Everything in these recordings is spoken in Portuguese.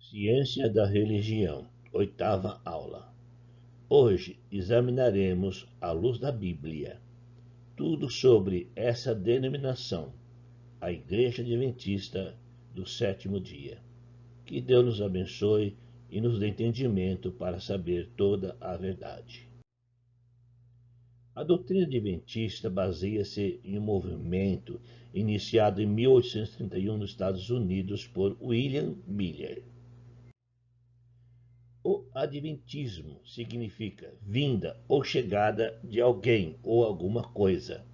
Ciência da Religião, oitava aula. Hoje examinaremos, à luz da Bíblia, tudo sobre essa denominação, a Igreja Adventista do Sétimo Dia. Que Deus nos abençoe e nos dê entendimento para saber toda a verdade. A doutrina adventista baseia-se em um movimento iniciado em 1831 nos Estados Unidos por William Miller. O adventismo significa vinda ou chegada de alguém ou alguma coisa.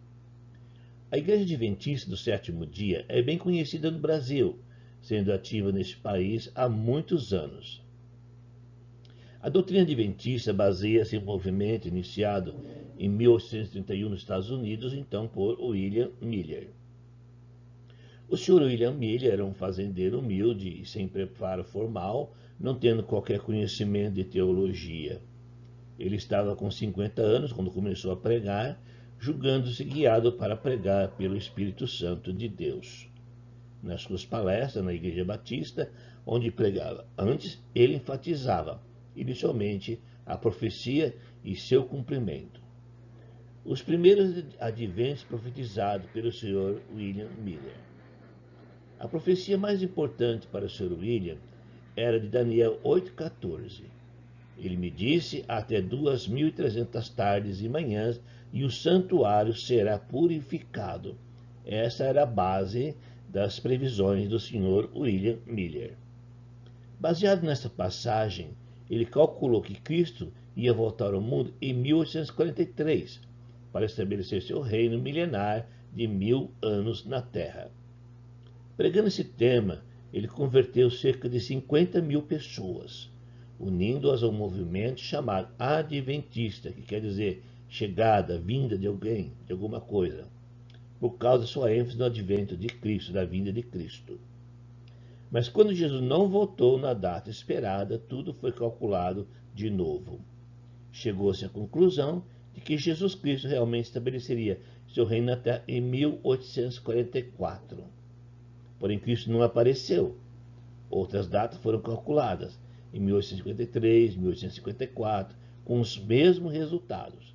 A Igreja Adventista do Sétimo Dia é bem conhecida no Brasil, sendo ativa neste país há muitos anos. A doutrina adventista baseia-se em um movimento iniciado em 1831 nos Estados Unidos, então por William Miller. O Sr. William Miller era um fazendeiro humilde e sem preparo formal, não tendo qualquer conhecimento de teologia. Ele estava com 50 anos quando começou a pregar, julgando-se guiado para pregar pelo Espírito Santo de Deus. Nas suas palestras na Igreja Batista, onde pregava antes, ele enfatizava, inicialmente, a profecia e seu cumprimento. Os primeiros adventos profetizados pelo Sr. William Miller. A profecia mais importante para o Sr. William era de Daniel 8,14. Ele me disse: até 2.300 tardes e manhãs, e o santuário será purificado. Essa era a base das previsões do Sr. William Miller. Baseado nessa passagem, ele calculou que Cristo ia voltar ao mundo em 1843, para estabelecer seu reino milenar de 1000 anos na Terra. Pregando esse tema, ele converteu cerca de 50.000 pessoas, unindo-as a um movimento chamado Adventista, que quer dizer chegada, vinda de alguém, de alguma coisa, por causa da sua ênfase no advento de Cristo, da vinda de Cristo. Mas quando Jesus não voltou na data esperada, tudo foi calculado de novo. Chegou-se à conclusão de que Jesus Cristo realmente estabeleceria seu reino na Terra em 1844. Porém, Cristo não apareceu. Outras datas foram calculadas, em 1853, 1854, com os mesmos resultados.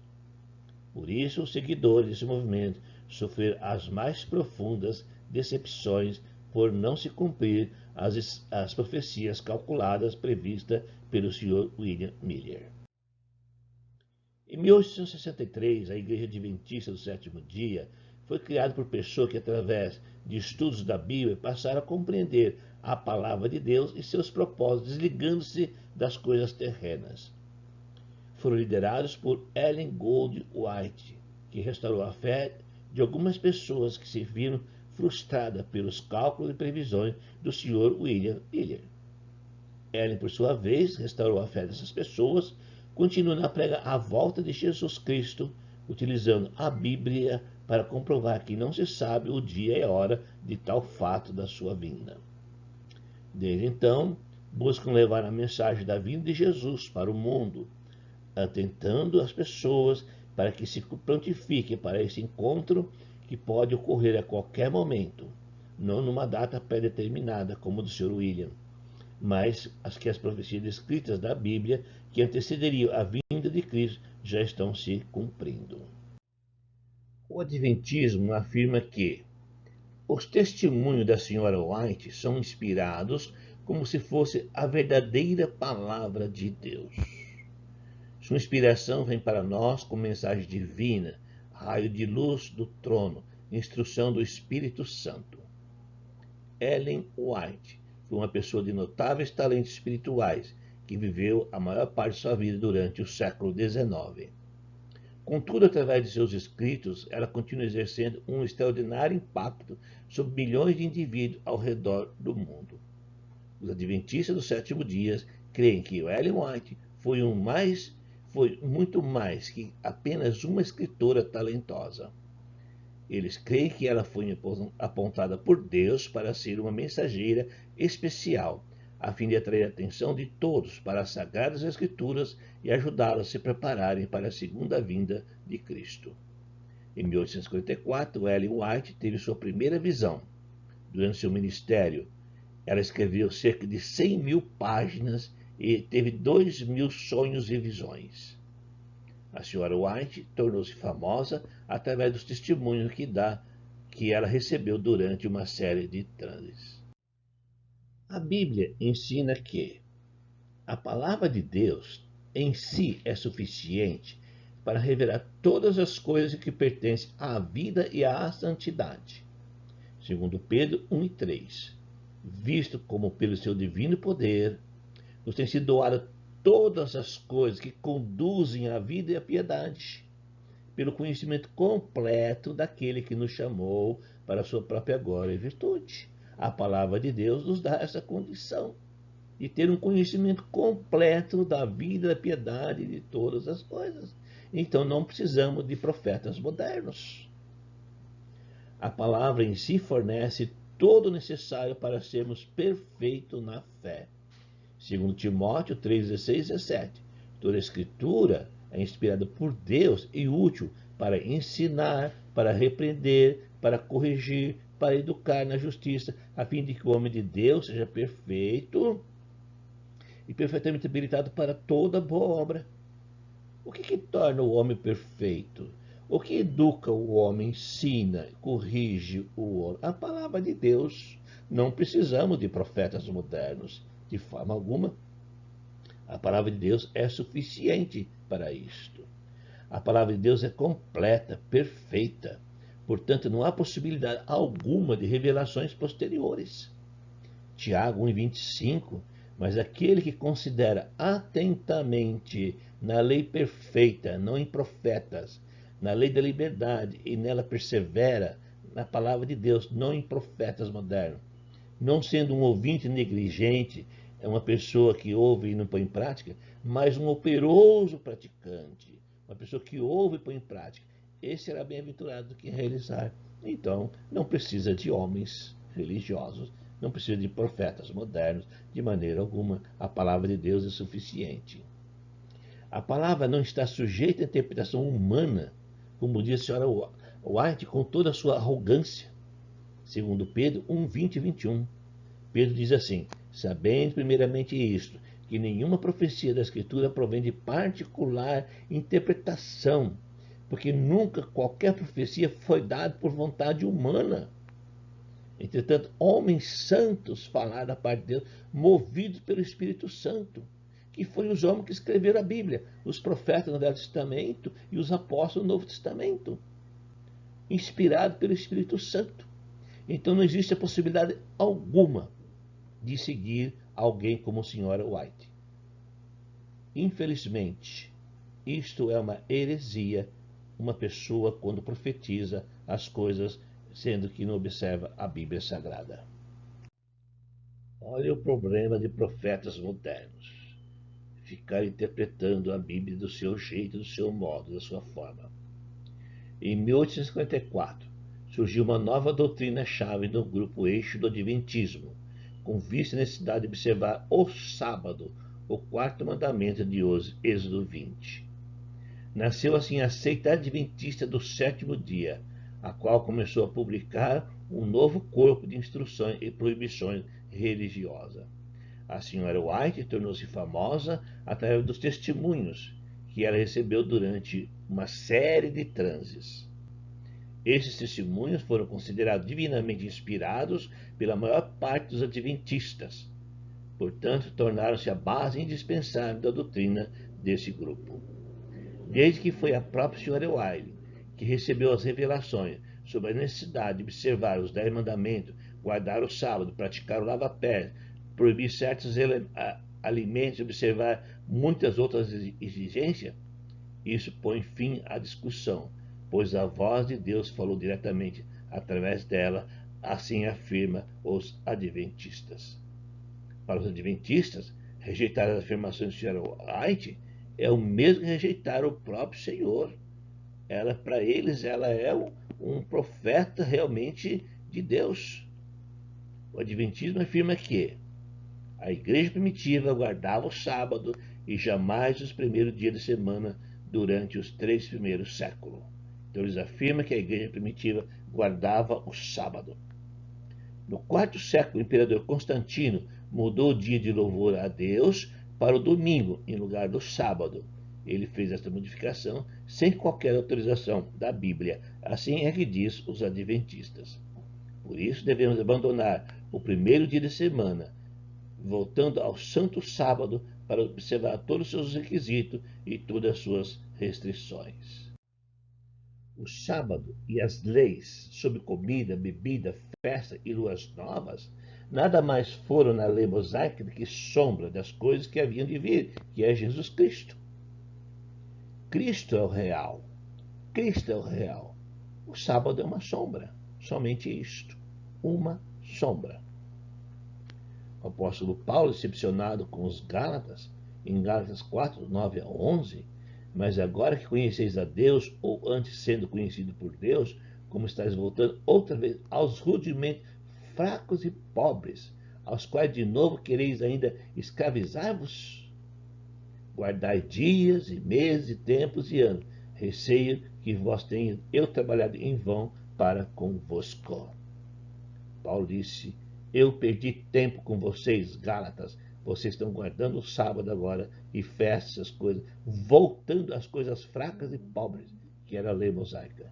Por isso, os seguidores desse movimento sofreram as mais profundas decepções por não se cumprir as profecias calculadas previstas pelo Sr. William Miller. Em 1863, a Igreja Adventista do Sétimo Dia foi criada por pessoas que, através de estudos da Bíblia, passaram a compreender a palavra de Deus e seus propósitos, desligando-se das coisas terrenas. Foram liderados por Ellen Gold White, que restaurou a fé de algumas pessoas que se viram frustradas pelos cálculos e previsões do Sr. William Miller. Ellen, por sua vez, restaurou a fé dessas pessoas, continuando a pregar a volta de Jesus Cristo, utilizando a Bíblia para comprovar que não se sabe o dia e a hora de tal fato da sua vinda. Desde então, buscam levar a mensagem da vinda de Jesus para o mundo, atentando as pessoas para que se prontifiquem para esse encontro que pode ocorrer a qualquer momento, não numa data pré-determinada como do Sr. William, mas as profecias descritas da Bíblia que antecederiam a vinda de Cristo já estão se cumprindo. O Adventismo afirma que os testemunhos da Sra. White são inspirados como se fosse a verdadeira palavra de Deus. Sua inspiração vem para nós como mensagem divina, raio de luz do trono, instrução do Espírito Santo. Ellen White foi uma pessoa de notáveis talentos espirituais que viveu a maior parte de sua vida durante o século XIX. Contudo, através de seus escritos, ela continua exercendo um extraordinário impacto sobre milhões de indivíduos ao redor do mundo. Os adventistas do sétimo dia creem que Ellen White foi muito mais que apenas uma escritora talentosa. Eles creem que ela foi apontada por Deus para ser uma mensageira especial, a fim de atrair a atenção de todos para as Sagradas Escrituras e ajudá-los a se prepararem para a segunda vinda de Cristo. Em 1854, Ellen White teve sua primeira visão. Durante seu ministério, Ela escreveu cerca de 100.000 páginas e teve 2.000 sonhos e visões. A senhora White tornou-se famosa através dos testemunhos que ela recebeu durante uma série de transes. A Bíblia ensina que a palavra de Deus em si é suficiente para revelar todas as coisas que pertencem à vida e à santidade. Segundo Pedro 1:3, visto como pelo seu divino poder nos tem sido doado todas as coisas que conduzem à vida e à piedade, pelo conhecimento completo daquele que nos chamou para a sua própria glória e virtude. A palavra de Deus nos dá essa condição de ter um conhecimento completo da vida, da piedade e de todas as coisas. Então não precisamos de profetas modernos. A palavra em si fornece todo o necessário para sermos perfeitos na fé. Segundo Timóteo 3:16 e 17. Toda a escritura é inspirada por Deus e útil para ensinar, para repreender, para corrigir, para educar na justiça, a fim de que o homem de Deus seja perfeito e perfeitamente habilitado para toda boa obra. O que torna o homem perfeito? O que educa o homem, ensina, corrige o homem? A palavra de Deus. Não precisamos de profetas modernos, de forma alguma. A palavra de Deus é suficiente para isto. A palavra de Deus é completa, perfeita. Portanto, não há possibilidade alguma de revelações posteriores. Tiago 1:25, mas aquele que considera atentamente na lei perfeita, não em profetas, na lei da liberdade, e nela persevera na palavra de Deus, não em profetas modernos, não sendo um ouvinte negligente, é uma pessoa que ouve e não põe em prática, mas um operoso praticante, uma pessoa que ouve e põe em prática. Esse será bem-aventurado do que realizar. Então, não precisa de homens religiosos, não precisa de profetas modernos, de maneira alguma. A palavra de Deus é suficiente. A palavra não está sujeita à interpretação humana, como diz a senhora White com toda a sua arrogância. Segundo Pedro 1:20 e 21. Pedro diz assim: sabendo primeiramente isto, que nenhuma profecia da Escritura provém de particular interpretação, porque nunca qualquer profecia foi dada por vontade humana. Entretanto, homens santos falaram da parte de Deus, movidos pelo Espírito Santo, que foi os homens que escreveram a Bíblia, os profetas no Velho Testamento e os apóstolos no Novo Testamento, inspirados pelo Espírito Santo. Então não existe a possibilidade alguma de seguir alguém como a senhora White. Infelizmente, isto é uma heresia, uma pessoa quando profetiza as coisas, sendo que não observa a Bíblia Sagrada. Olha o problema de profetas modernos. Ficar interpretando a Bíblia do seu jeito, do seu modo, da sua forma. Em 1854, surgiu uma nova doutrina-chave no grupo eixo do Adventismo, com vista à necessidade de observar o sábado, o quarto mandamento de Êxodo 20. Nasceu assim a seita adventista do sétimo dia, a qual começou a publicar um novo corpo de instruções e proibições religiosas. A senhora White tornou-se famosa através dos testemunhos que ela recebeu durante uma série de transes. Esses testemunhos foram considerados divinamente inspirados pela maior parte dos adventistas. Portanto, tornaram-se a base indispensável da doutrina desse grupo. Desde que foi a própria senhora White que recebeu as revelações sobre a necessidade de observar os 10 mandamentos, guardar o sábado, praticar o lava-pés, proibir certos alimentos e observar muitas outras exigências, isso põe fim à discussão, pois a voz de Deus falou diretamente através dela, assim afirma os adventistas. Para os adventistas, rejeitar as afirmações de Sarah White é o mesmo que rejeitar o próprio Senhor. Para eles, ela é um profeta realmente de Deus. O adventismo afirma que a igreja primitiva guardava o sábado e jamais os primeiros dias de semana durante os 3 primeiros séculos. Então eles afirmam que a igreja primitiva guardava o sábado. No quarto século, o imperador Constantino mudou o dia de louvor a Deus para o domingo, em lugar do sábado. Ele fez esta modificação sem qualquer autorização da Bíblia. Assim é que diz os adventistas. Por isso devemos abandonar o primeiro dia de semana, voltando ao santo sábado para observar todos os seus requisitos e todas as suas restrições. O sábado e as leis sobre comida, bebida, festa e luas novas nada mais foram na lei mosaica do que sombra das coisas que haviam de vir, que é Jesus Cristo. Cristo é o real. Cristo é o real. O sábado é uma sombra. Somente isto. Uma sombra. O apóstolo Paulo, decepcionado com os Gálatas, em Gálatas 4, 9 a 11, mas agora que conheceis a Deus, ou antes sendo conhecido por Deus, como estáis voltando outra vez aos rudimentos fracos e pobres, aos quais de novo quereis ainda escravizar-vos? Guardai dias e meses e tempos e anos, receio que vós tenha eu trabalhado em vão para convosco. Paulo disse: eu perdi tempo com vocês, Gálatas. Vocês estão guardando o sábado agora e festas, essas coisas, voltando às coisas fracas e pobres, que era a lei mosaica.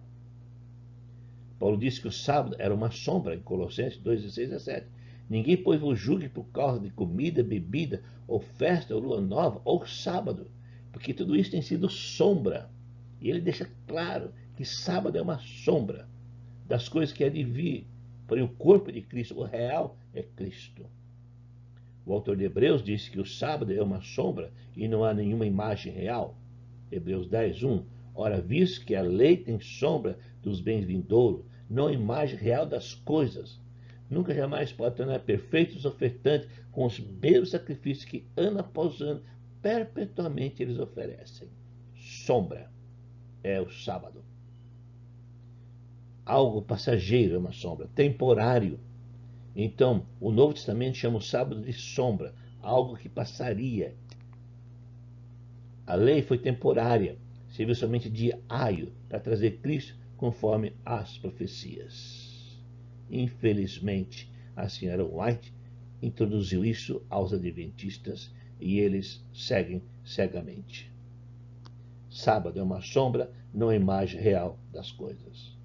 Paulo disse que o sábado era uma sombra, em Colossenses 2, 16 a 7. Ninguém, pois, vos julgue por causa de comida, bebida, ou festa, ou lua nova, ou sábado, porque tudo isso tem sido sombra. E ele deixa claro que sábado é uma sombra das coisas que há de vir. Porém, o corpo de Cristo, o real, é Cristo. O autor de Hebreus disse que o sábado é uma sombra e não há nenhuma imagem real. Hebreus 10, 1. Ora, visto que a lei tem sombra dos bens vindouros, não imagem real das coisas, nunca jamais pode tornar perfeitos os ofertantes com os mesmos sacrifícios que, ano após ano, perpetuamente eles oferecem. Sombra é o sábado. Algo passageiro é uma sombra, temporário. Então, o Novo Testamento chama o sábado de sombra, algo que passaria. A lei foi temporária, serviu somente de aio para trazer Cristo conforme as profecias. Infelizmente, a senhora White introduziu isso aos adventistas e eles seguem cegamente. Sábado é uma sombra, não é imagem real das coisas.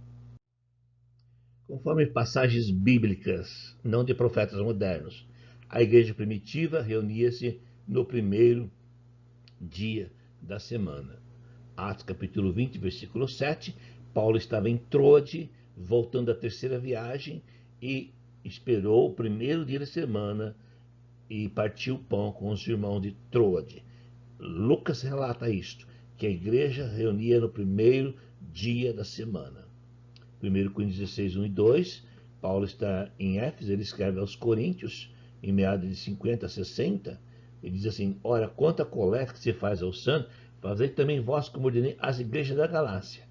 Conforme passagens bíblicas, não de profetas modernos, a igreja primitiva reunia-se no primeiro dia da semana. Atos capítulo 20, versículo 7, Paulo estava em Troade, voltando da terceira viagem, e esperou o primeiro dia da semana e partiu o pão com os irmãos de Troade. Lucas relata isto, que a igreja reunia no primeiro dia da semana. 1 Coríntios 16, 1 e 2, Paulo está em Éfeso, ele escreve aos Coríntios, em meados de 50 a 60, ele diz assim: ora, quanto à coleta que se faz ao santo, fazei também vós como ordenei as igrejas da Galácia.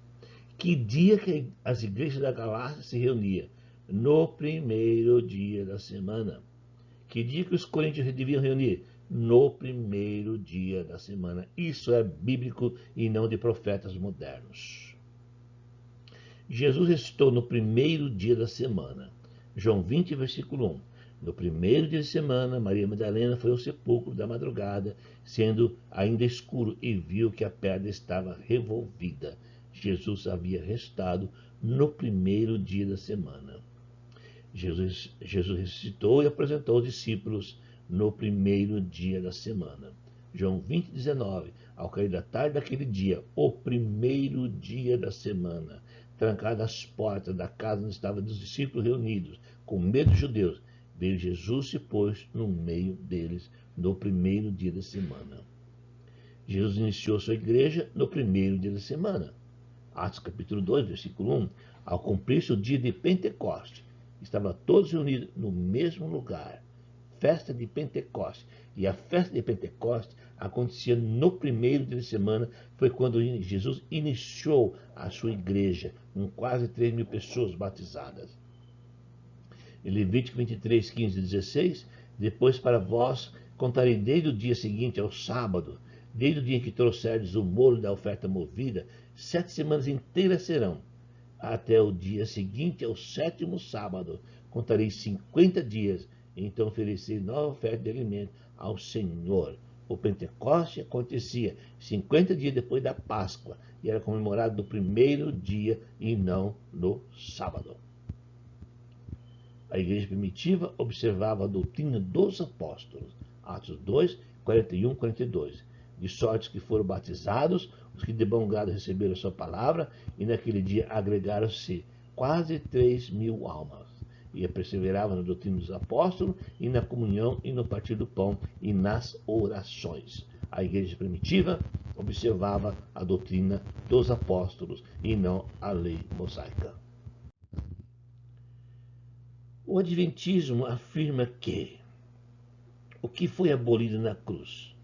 Que dia que as igrejas da Galácia se reuniam? No primeiro dia da semana. Que dia que os coríntios deviam reunir? No primeiro dia da semana. Isso é bíblico e não de profetas modernos. Jesus ressuscitou no primeiro dia da semana. João 20, versículo 1. No primeiro dia de semana, Maria Madalena foi ao sepulcro da madrugada, sendo ainda escuro, e viu que a pedra estava revolvida. Jesus havia ressuscitado no primeiro dia da semana. Jesus ressuscitou e apresentou aos discípulos no primeiro dia da semana. João 20, 19. Ao cair da tarde daquele dia, o primeiro dia da semana, trancadas as portas da casa onde estavam os discípulos reunidos, com medo dos judeus, veio Jesus e se pôs no meio deles no primeiro dia da semana. Jesus iniciou sua igreja no primeiro dia da semana. Atos capítulo 2, versículo 1. Ao cumprir-se o dia de Pentecoste, estavam todos reunidos no mesmo lugar. Festa de Pentecoste. E a festa de Pentecoste acontecia no primeiro dia de semana, foi quando Jesus iniciou a sua igreja, com quase 3.000 pessoas batizadas. Em Levítico 23, 15 e 16, depois para vós contarei desde o dia seguinte ao sábado, desde o dia em que trouxerdes o molho da oferta movida, 7 semanas inteiras serão, até o dia seguinte ao 7º sábado, contarei 50 dias, e então ofereci nova oferta de alimento ao Senhor. O Pentecoste acontecia 50 dias depois da Páscoa e era comemorado no primeiro dia e não no sábado. A igreja primitiva observava a doutrina dos apóstolos, Atos 2, 41, 42, de sorte que foram batizados os que de bom grado receberam a sua palavra, e naquele dia agregaram-se quase 3.000 almas, e perseveravam na doutrina dos apóstolos, e na comunhão, e no partir do pão, e nas orações. A igreja primitiva observava a doutrina dos apóstolos, e não a lei mosaica. O Adventismo afirma que o que foi abolido na cruz?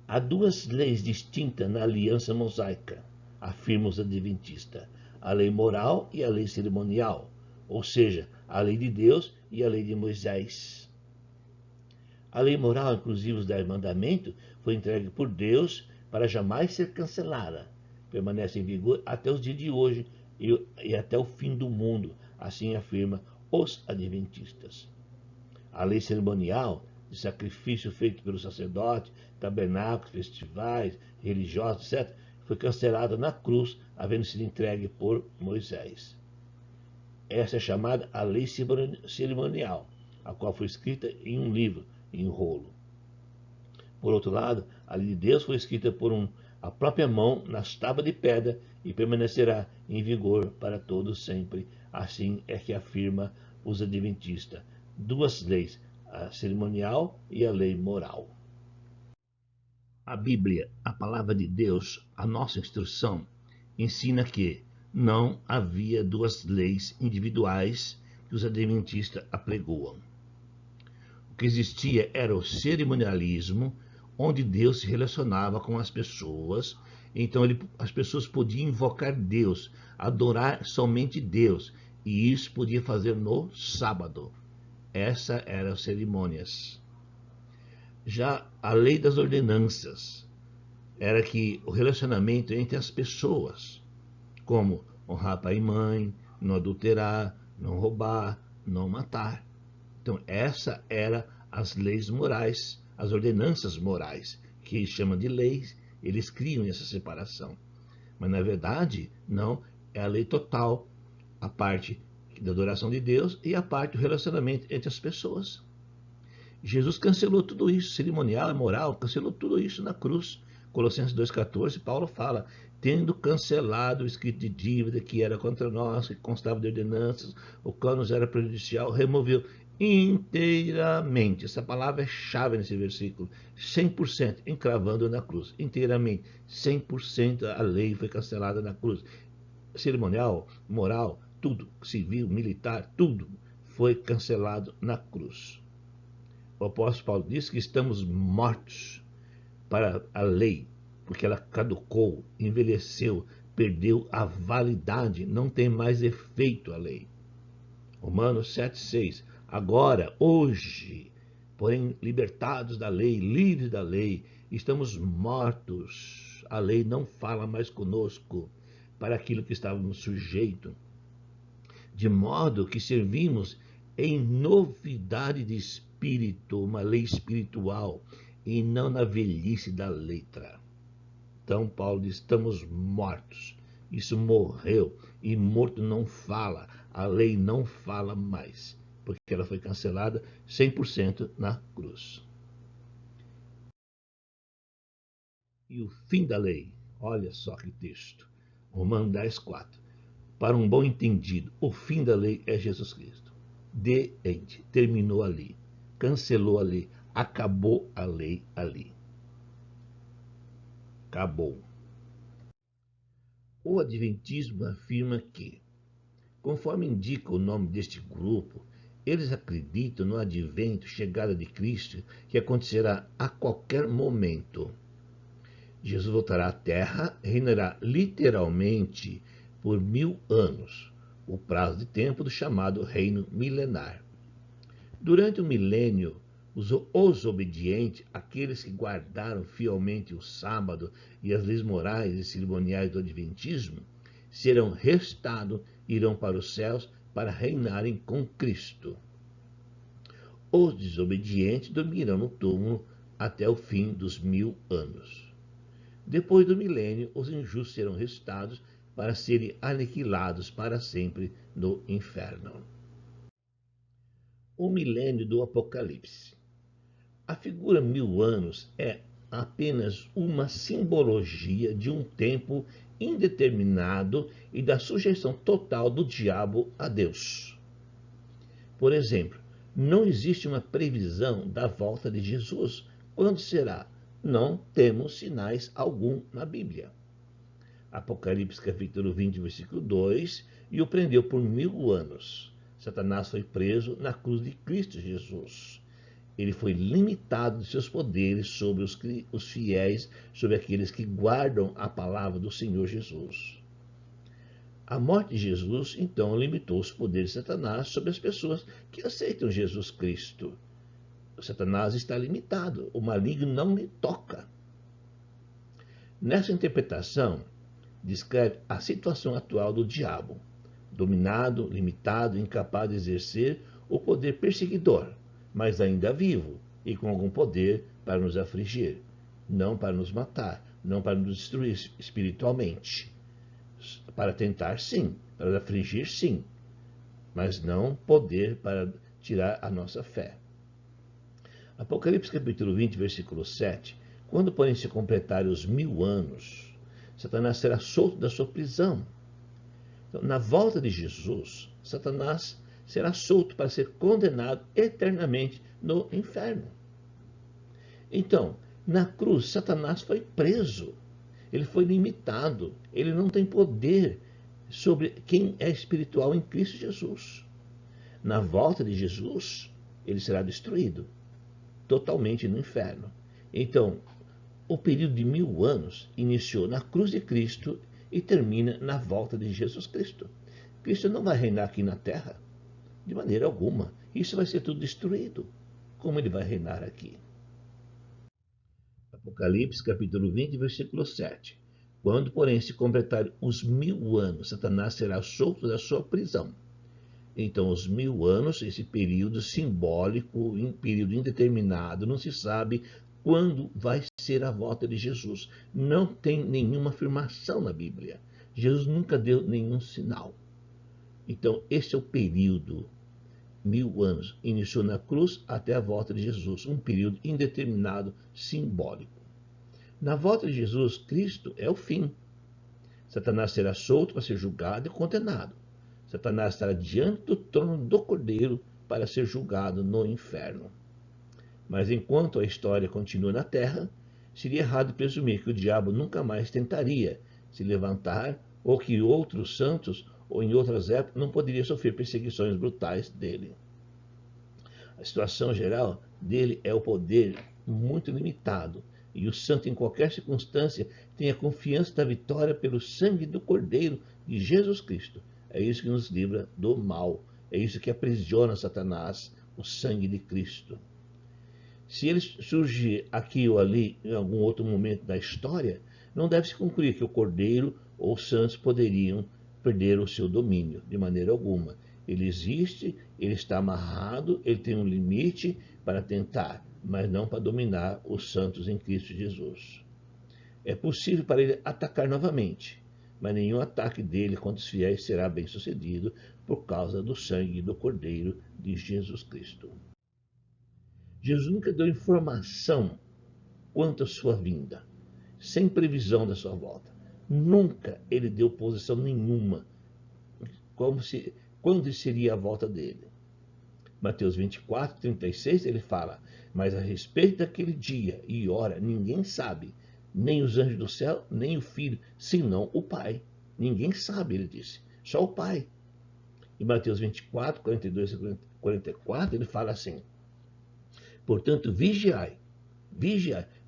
Há duas leis distintas na aliança mosaica, afirma os adventistas, a lei moral e a lei cerimonial, ou seja, a lei de Deus e a lei de Moisés. A lei moral, inclusive os 10 mandamentos, foi entregue por Deus para jamais ser cancelada. Permanece em vigor até os dias de hoje e até o fim do mundo, assim afirma os adventistas. A lei cerimonial, de sacrifício feito pelos sacerdotes, tabernáculos, festivais, religiosos, etc., foi cancelada na cruz, havendo sido entregue por Moisés. Essa é chamada a lei cerimonial, a qual foi escrita em um livro, em rolo. Por outro lado, a lei de Deus foi escrita por a própria mão nas tábuas de pedra e permanecerá em vigor para todos sempre. Assim é que afirma os adventistas. Duas leis, a cerimonial e a lei moral. A Bíblia, a palavra de Deus, a nossa instrução, ensina que não havia duas leis individuais que os adventistas apregoam. O que existia era o cerimonialismo, onde Deus se relacionava com as pessoas, então as pessoas podiam invocar Deus, adorar somente Deus, e isso podia fazer no sábado. Essa eram as cerimônias. Já a lei das ordenanças era que o relacionamento entre as pessoas, como honrar pai e mãe, não adulterar, não roubar, não matar. Então, essa era as leis morais, as ordenanças morais, que eles chamam de leis, eles criam essa separação. Mas, na verdade, não, é a lei total, a parte da adoração de Deus e a parte do relacionamento entre as pessoas. Jesus cancelou tudo isso, cerimonial e moral, cancelou tudo isso na cruz. Colossenses 2,14, Paulo fala, tendo cancelado o escrito de dívida que era contra nós, que constava de ordenanças, o qual nos era prejudicial, removeu inteiramente. Essa palavra é chave nesse versículo. 100% encravando na cruz. Inteiramente. 100% a lei foi cancelada na cruz. Cerimonial, moral, tudo, civil, militar, tudo foi cancelado na cruz. O apóstolo Paulo diz que estamos mortos para a lei, porque ela caducou, envelheceu, perdeu a validade, não tem mais efeito a lei. Romanos 7,6. Agora, hoje, porém libertados da lei, livres da lei, estamos mortos. A lei não fala mais conosco para aquilo que estávamos sujeitos, de modo que servimos em novidade de espírito, uma lei espiritual, e não na velhice da letra. Então Paulo diz, estamos mortos. Isso morreu, e morto não fala, a lei não fala mais, porque ela foi cancelada 100% na cruz. E o fim da lei, olha só que texto, Romanos 10,4. Para um bom entendido, o fim da lei é Jesus Cristo. The end, terminou ali, cancelou ali, acabou a lei ali. Acabou. O Adventismo afirma que, conforme indica o nome deste grupo, eles acreditam no advento, chegada de Cristo, que acontecerá a qualquer momento. Jesus voltará à Terra, reinará literalmente por 1000 anos, o prazo de tempo do chamado reino milenar. Durante o milênio, os obedientes, aqueles que guardaram fielmente o sábado e as leis morais e cerimoniais do Adventismo, serão restados e irão para os céus para reinarem com Cristo. Os desobedientes dormirão no túmulo até o fim dos 1000 anos. Depois do milênio, os injustos serão ressuscitados para serem aniquilados para sempre no inferno. O milênio do Apocalipse. A figura 1000 anos é apenas uma simbologia de um tempo indeterminado e da sujeição total do diabo a Deus. Por exemplo, não existe uma previsão da volta de Jesus. Quando será? Não temos sinais algum na Bíblia. Apocalipse capítulo 20, versículo 2, e o prendeu por 1000 anos. Satanás foi preso na cruz de Cristo Jesus. Ele foi limitado de seus poderes sobre os fiéis, sobre aqueles que guardam a palavra do Senhor Jesus. A morte de Jesus, então, limitou os poderes de Satanás sobre as pessoas que aceitam Jesus Cristo. O Satanás está limitado, o maligno não lhe toca. Nessa interpretação, descreve a situação atual do diabo, dominado, limitado, incapaz de exercer o poder perseguidor, mas ainda vivo e com algum poder para nos afligir, não para nos matar, não para nos destruir espiritualmente. Para tentar, sim, para afligir, sim, mas não poder para tirar a nossa fé. Apocalipse capítulo 20, versículo 7, quando porém se completarem os 1000 anos, Satanás será solto da sua prisão. Então, na volta de Jesus, Satanás será solto para ser condenado eternamente no inferno. Então, na cruz, Satanás foi preso. Ele foi limitado. Ele não tem poder sobre quem é espiritual em Cristo Jesus. Na volta de Jesus, ele será destruído totalmente no inferno. Então, o período de 1000 anos iniciou na cruz de Cristo e termina na volta de Jesus Cristo. Cristo não vai reinar aqui na terra, de maneira alguma. Isso vai ser tudo destruído. Como ele vai reinar aqui? Apocalipse capítulo 20, versículo 7. Quando, porém, se completarem os 1000 anos, Satanás será solto da sua prisão. Então, os 1000 anos, esse período simbólico, um período indeterminado, não se sabe quando vai ser a volta de Jesus. Não tem nenhuma afirmação na Bíblia. Jesus nunca deu nenhum sinal. Então, esse é o período, 1000 anos, iniciou na cruz até a volta de Jesus, um período indeterminado, simbólico. Na volta de Jesus, Cristo é o fim. Satanás será solto para ser julgado e condenado. Satanás estará diante do trono do Cordeiro para ser julgado no inferno. Mas enquanto a história continua na terra, seria errado presumir que o diabo nunca mais tentaria se levantar ou que outros santos ou em outras épocas não poderiam sofrer perseguições brutais dele. A situação geral dele é o poder muito limitado e o santo em qualquer circunstância tem a confiança da vitória pelo sangue do Cordeiro de Jesus Cristo. É isso que nos livra do mal, é isso que aprisiona Satanás, o sangue de Cristo. Se ele surgir aqui ou ali em algum outro momento da história, não deve-se concluir que o Cordeiro ou os santos poderiam perder o seu domínio, de maneira alguma. Ele existe, ele está amarrado, ele tem um limite para tentar, mas não para dominar os santos em Cristo Jesus. É possível para ele atacar novamente, mas nenhum ataque dele contra os fiéis será bem sucedido por causa do sangue do Cordeiro de Jesus Cristo. Jesus nunca deu informação quanto à sua vinda, sem previsão da sua volta. Nunca ele deu posição nenhuma quando seria a volta dele. Mateus 24, 36, ele fala, mas a respeito daquele dia e hora, ninguém sabe, nem os anjos do céu, nem o Filho, senão o Pai. Ninguém sabe, ele disse, só o Pai. Em Mateus 24, 42 e 44, ele fala assim, portanto, vigiai,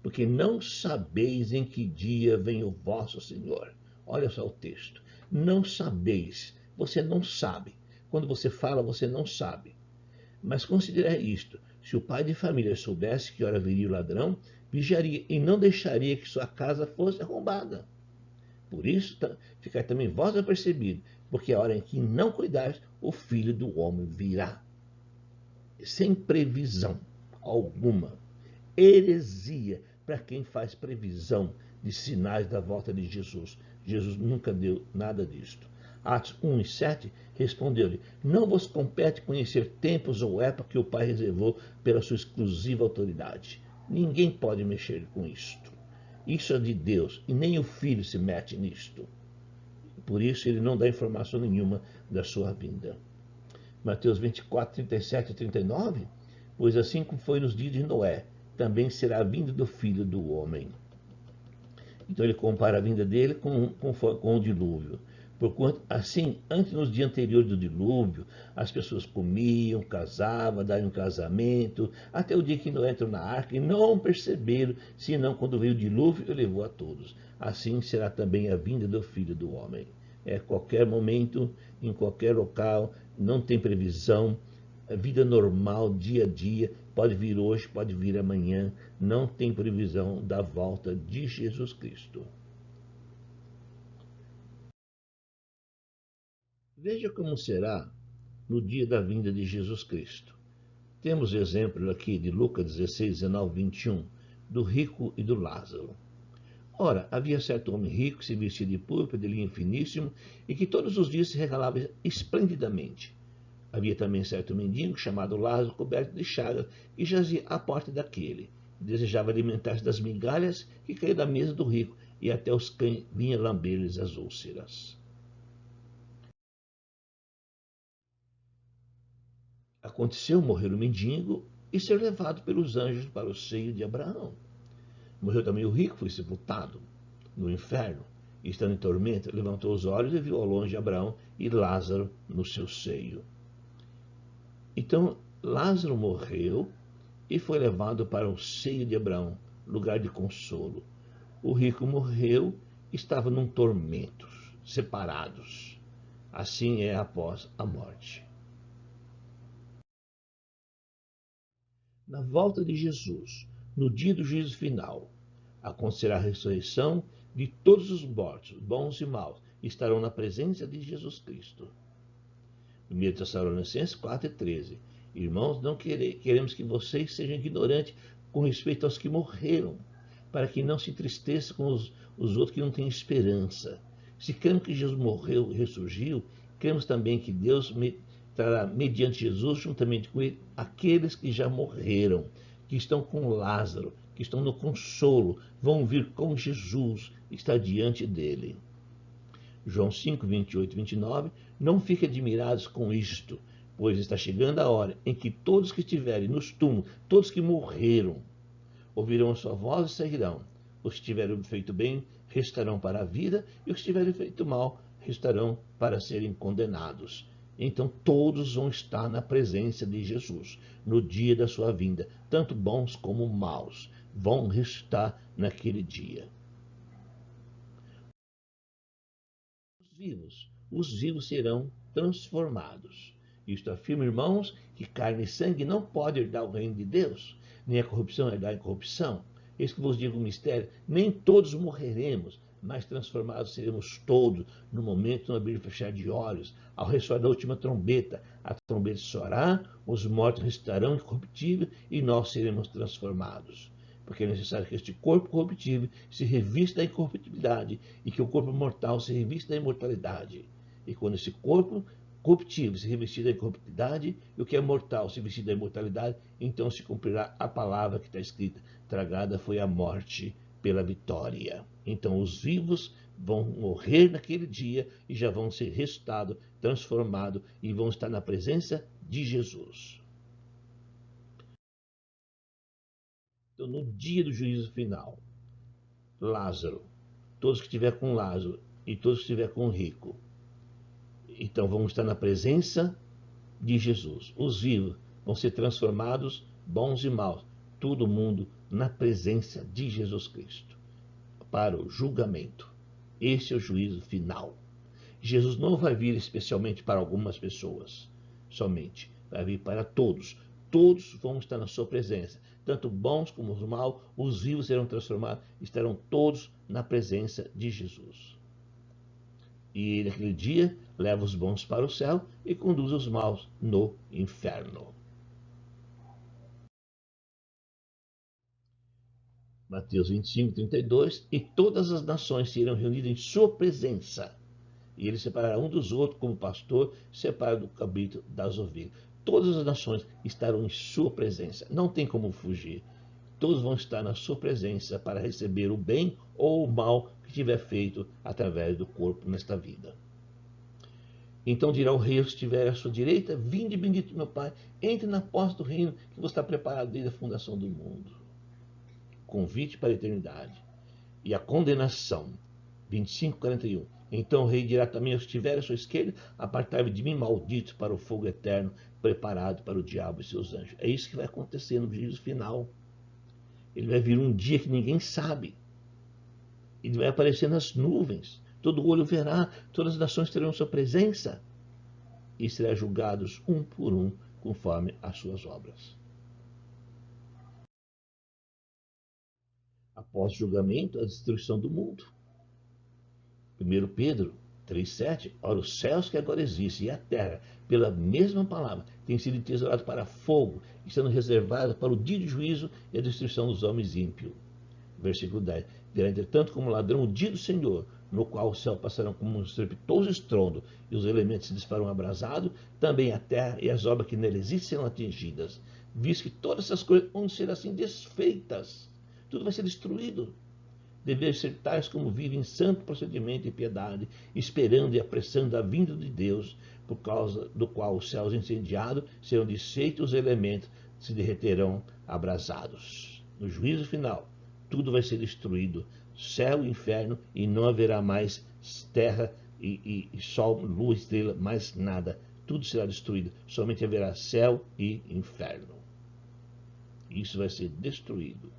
porque não sabeis em que dia vem o vosso Senhor. Olha só o texto. Não sabeis, você não sabe. Quando você fala, você não sabe. Mas considerai isto, se o pai de família soubesse que hora viria o ladrão, vigiaria e não deixaria que sua casa fosse arrombada. Por isso, ficai também vós apercebidos, porque a hora em que não cuidares, o Filho do Homem virá. Sem previsão alguma. Heresia para quem faz previsão de sinais da volta de Jesus. Jesus nunca deu nada disto. Atos 1 e 7 respondeu-lhe: não vos compete conhecer tempos ou épocas que o Pai reservou pela sua exclusiva autoridade. Ninguém pode mexer com isto. Isso é de Deus e nem o Filho se mete nisto. Por isso ele não dá informação nenhuma da sua vinda. Mateus 24, 37 e 39. Pois assim como foi nos dias de Noé, também será a vinda do Filho do Homem. Então ele compara a vinda dele com o dilúvio. Porquanto, assim, antes nos dias anteriores do dilúvio, as pessoas comiam, casavam, davam um casamento, até o dia que Noé entrou na arca e não perceberam, senão quando veio o dilúvio e levou a todos. Assim será também a vinda do Filho do Homem. É qualquer momento, em qualquer local, não tem previsão, a vida normal, dia a dia, pode vir hoje, pode vir amanhã, não tem previsão da volta de Jesus Cristo. Veja como será no dia da vinda de Jesus Cristo. Temos exemplo aqui de Lucas 16, 19, 21, do rico e do Lázaro. Ora, havia certo homem rico que se vestia de púrpura, de linho finíssimo, e que todos os dias se regalava esplendidamente. Havia também certo mendigo chamado Lázaro, coberto de chagas, que jazia à porta daquele. Desejava alimentar-se das migalhas que caíam da mesa do rico, e até os cães vinham lamber-lhes as úlceras. Aconteceu morrer o mendigo e ser levado pelos anjos para o seio de Abraão. Morreu também o rico, foi sepultado no inferno, e estando em tormento, levantou os olhos e viu ao longe Abraão e Lázaro no seu seio. Então Lázaro morreu e foi levado para o seio de Abraão, lugar de consolo. O rico morreu e estava num tormento, separados. Assim é após a morte. Na volta de Jesus, no dia do juízo final, acontecerá a ressurreição de todos os mortos, bons e maus, estarão na presença de Jesus Cristo. 1 Tessalonicenses 4 e 13. Irmãos, não queremos que vocês sejam ignorantes com respeito aos que morreram, para que não se entristeça com os outros que não têm esperança. Se cremos que Jesus morreu e ressurgiu, cremos também que Deus trará, mediante Jesus, juntamente com ele, aqueles que já morreram, que estão com Lázaro, que estão no consolo, vão vir com Jesus, está diante dele. João 5, 28 e 29, não fiquem admirados com isto, pois está chegando a hora em que todos que estiverem nos túmulos, todos que morreram, ouvirão a sua voz e sairão. Os que tiverem feito bem restarão para a vida, e os que tiverem feito mal restarão para serem condenados. Então todos vão estar na presença de Jesus, no dia da sua vinda, tanto bons como maus, vão restar naquele dia. Os vivos serão transformados. Isto afirma, irmãos, que carne e sangue não podem herdar o reino de Deus, nem a corrupção herdar a incorrupção. Eis que vos digo um mistério: nem todos morreremos, mas transformados seremos todos, no momento no abrir e fechar de olhos, ao ressoar da última trombeta. A trombeta soará, os mortos restarão incorruptíveis e nós seremos transformados. Porque é necessário que este corpo corruptível se revista da incorruptibilidade e que o corpo mortal se revista da imortalidade. E quando esse corpo corruptível se revestir da incorruptibilidade e o que é mortal se vestir da imortalidade, então se cumprirá a palavra que está escrita: tragada foi a morte pela vitória. Então os vivos vão morrer naquele dia e já vão ser ressuscitados, transformados e vão estar na presença de Jesus. Então, no dia do juízo final, Lázaro, todos que estiver com Lázaro e todos que estiver com o rico, então vão estar na presença de Jesus. Os vivos vão ser transformados, bons e maus, todo mundo na presença de Jesus Cristo, para o julgamento. Esse é o juízo final. Jesus não vai vir especialmente para algumas pessoas, somente, vai vir para todos. Todos vão estar na sua presença, tanto bons como os maus, os vivos serão transformados, estarão todos na presença de Jesus. E naquele dia leva os bons para o céu e conduz os maus no inferno. Mateus 25, 32. E todas as nações serão reunidas em sua presença. E ele separará um dos outros, como o pastor separa do cabrito das ovelhas. Todas as nações estarão em sua presença. Não tem como fugir. Todos vão estar na sua presença para receber o bem ou o mal que tiver feito através do corpo nesta vida. Então dirá o rei, se estiver à sua direita: vinde bendito meu Pai, entre na posse do reino que você está preparado desde a fundação do mundo. Convite para a eternidade. E a condenação. 25, 41. Então o rei dirá também aos que estiverem à sua esquerda: apartai-vos de mim, malditos, para o fogo eterno, preparado para o diabo e seus anjos. É isso que vai acontecer no juízo final. Ele vai vir um dia que ninguém sabe. Ele vai aparecer nas nuvens. Todo olho verá, todas as nações terão sua presença. E serão julgados um por um, conforme as suas obras. Após o julgamento, a destruição do mundo. 1 Pedro 3,7. Ora, os céus que agora existem e a terra, pela mesma palavra, têm sido entesourados para fogo, e sendo reservados para o dia de juízo e a destruição dos homens ímpios. Versículo 10. Virá, entretanto, como ladrão o dia do Senhor, no qual o céu passarão como um estrepitoso estrondo, e os elementos se dispararão abrasados, também a terra e as obras que nela existem serão atingidas, visto que todas essas coisas vão ser assim desfeitas. Tudo vai ser destruído. Dever ser tais como vivem em santo procedimento e piedade, esperando e apressando a vinda de Deus, por causa do qual os céus incendiados serão desfeitos, os elementos se derreterão abrasados. No juízo final, tudo vai ser destruído, céu e inferno, e não haverá mais terra e sol, lua, estrela, mais nada. Tudo será destruído, somente haverá céu e inferno. Isso vai ser destruído.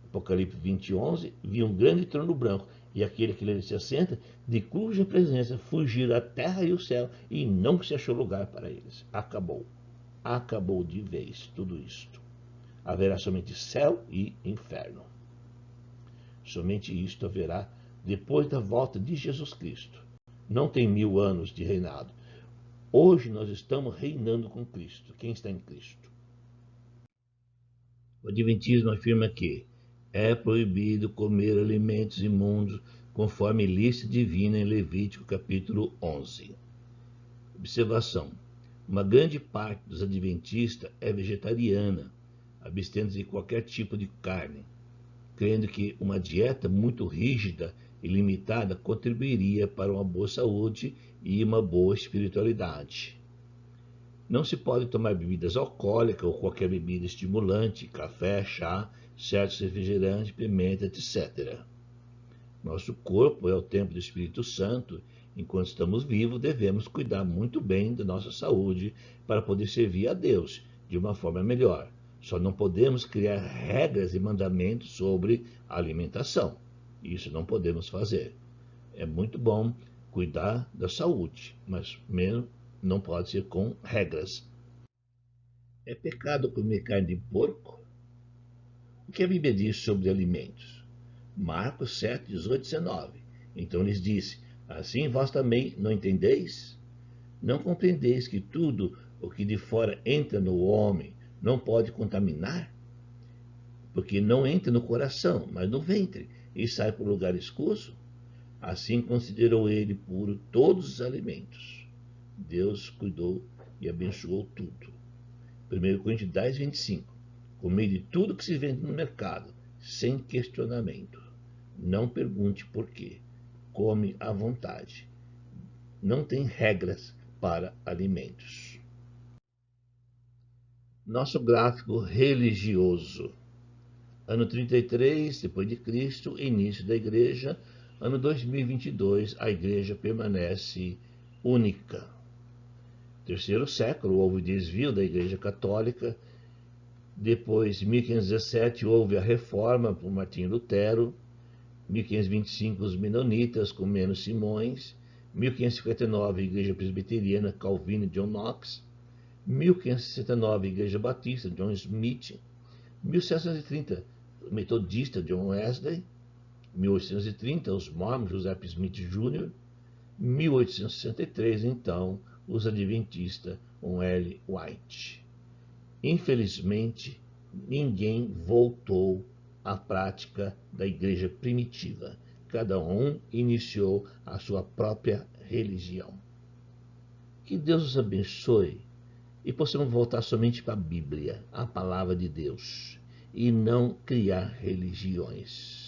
Apocalipse 20, 11, vi um grande trono branco, e aquele que nele se assenta, de cuja presença fugiram a terra e o céu, e não se achou lugar para eles. Acabou. Acabou de vez tudo isto. Haverá somente céu e inferno. Somente isto haverá depois da volta de Jesus Cristo. Não tem 1000 anos de reinado. Hoje nós estamos reinando com Cristo. Quem está em Cristo? O Adventismo afirma que é proibido comer alimentos imundos, conforme lista divina em Levítico capítulo 11. Observação: uma grande parte dos adventistas é vegetariana, abstendo-se de qualquer tipo de carne, crendo que uma dieta muito rígida e limitada contribuiria para uma boa saúde e uma boa espiritualidade. Não se pode tomar bebidas alcoólicas ou qualquer bebida estimulante, café, chá, certos refrigerantes, pimenta, etc. Nosso corpo é o templo do Espírito Santo. Enquanto estamos vivos, devemos cuidar muito bem da nossa saúde para poder servir a Deus de uma forma melhor. Só não podemos criar regras e mandamentos sobre a alimentação. Isso não podemos fazer. É muito bom cuidar da saúde, mas mesmo não pode ser com regras. É pecado comer carne de porco? O que a Bíblia diz sobre alimentos? Marcos 7, 18 e 19. Então lhes disse: assim vós também não entendeis? Não compreendeis que tudo o que de fora entra no homem não pode contaminar? Porque não entra no coração, mas no ventre, e sai por lugar escuso? Assim considerou ele puro todos os alimentos. Deus cuidou e abençoou tudo. 1 Coríntios 10, 25. Comei de tudo que se vende no mercado, sem questionamento. Não pergunte por quê. Come à vontade. Não tem regras para alimentos. Nosso gráfico religioso. Ano 33, depois de Cristo, início da igreja. Ano 2022, a igreja permanece única. Terceiro século, houve desvio da Igreja Católica. Depois, 1517, houve a reforma por Martinho Lutero. 1525, os menonitas, com Menos Simões. 1559, a Igreja Presbiteriana, Calvino e John Knox. 1569, a Igreja Batista, John Smith. 1730, Metodista, John Wesley. 1830, os Mormons, Joseph Smith Jr. 1863, então, os adventistas com Ellen White. Infelizmente, ninguém voltou à prática da igreja primitiva. Cada um iniciou a sua própria religião. Que Deus os abençoe e possamos voltar somente para a Bíblia, a palavra de Deus, e não criar religiões.